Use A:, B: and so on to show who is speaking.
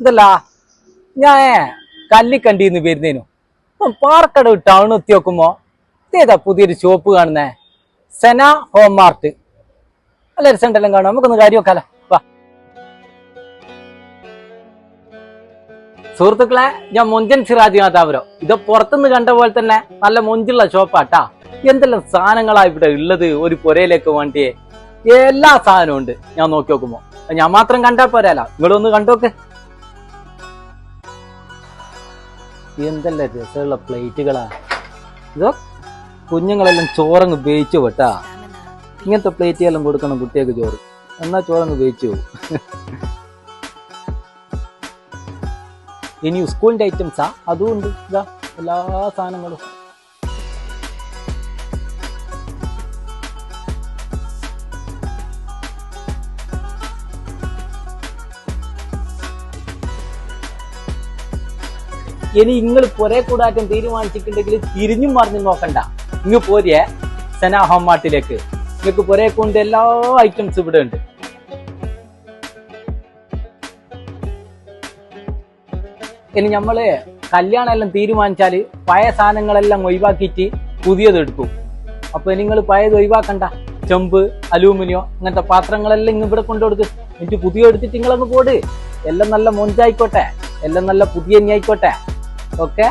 A: ഇതല്ല ഞാൻ കല്ലിക്കണ്ടിന്ന് വരുന്നേനു പാറക്കടവ് ടൗൺ എത്തി നോക്കുമ്പോ ഇതേതാ പുതിയൊരു ഷോപ്പ് കാണുന്നേ സെന ഹോം മാർട്ട് നല്ല രസമുണ്ടെല്ലാം കാണും. നമുക്കൊന്ന് കാര്യം വെക്കാലോ. വാ സുഹൃത്തുക്കളെ, ഞാൻ മൊഞ്ചൻ സിറാജ് മാതാപുരം. ഇത് പുറത്തുനിന്ന് കണ്ട പോലെ തന്നെ നല്ല മൊഞ്ചുള്ള ഷോപ്പാട്ടാ. എന്തെല്ലാം സാധനങ്ങളാ ഇവിടെ ഉള്ളത്. ഒരു പുരയിലേക്ക് വേണ്ടിയേ എല്ലാ സാധനവും ഉണ്ട്. ഞാൻ നോക്കി നോക്കുമ്പോ ഞാൻ മാത്രം കണ്ടാ പോരാലോ, നിങ്ങളൊന്ന് കണ്ടോക്ക്. എന്തെല്ലാം രസമുള്ള പ്ലേറ്റുകളാ. ഇതോ കുഞ്ഞുങ്ങളെല്ലാം ചോറങ്ങ് ഉപയോഗിച്ചു പോട്ടാ. ഇങ്ങനത്തെ പ്ലേറ്റ് എല്ലാം കൊടുക്കണം കുട്ടികൾക്ക് ചോറ്, എന്നാ ചോറങ്ങ് ഉപയോഗിച്ചു പോകും. ഇനി സ്കൂളിന്റെ ഐറ്റംസാ, അതും ഉണ്ട്. ഇതാ എല്ലാ സാധനങ്ങളും. ഇനി നിങ്ങൾ കുറെ കൂടാറ്റം തീരുമാനിച്ചിട്ടുണ്ടെങ്കിൽ തിരിഞ്ഞും മറിഞ്ഞും നോക്കണ്ട. ഇങ്ങ് പോരിയേ സെന ഹോം മാർട്ടിലേക്ക്. നിങ്ങൾക്ക് കുറെ കൊണ്ട് എല്ലാ ഐറ്റംസ് ഇവിടെ ഉണ്ട്. ഇനി നമ്മള് കല്യാണം എല്ലാം തീരുമാനിച്ചാല് പഴയ സാധനങ്ങളെല്ലാം ഒഴിവാക്കിയിട്ട് പുതിയത് എടുക്കും. അപ്പൊ നിങ്ങൾ പഴയത് ഒഴിവാക്കണ്ട. ചെമ്പ്, അലൂമിനിയം അങ്ങനത്തെ പാത്രങ്ങളെല്ലാം ഇങ്ങ് ഇവിടെ കൊണ്ടുകൊടുക്ക്. എന്നിട്ട് പുതിയ എടുത്തിട്ട് നിങ്ങളങ്ങ് പോട്. എല്ലാം നല്ല മൊഞ്ചായിക്കോട്ടെ, എല്ലാം നല്ല പുതിയ തന്നെ ആയിക്കോട്ടെ. ഓക്കെ.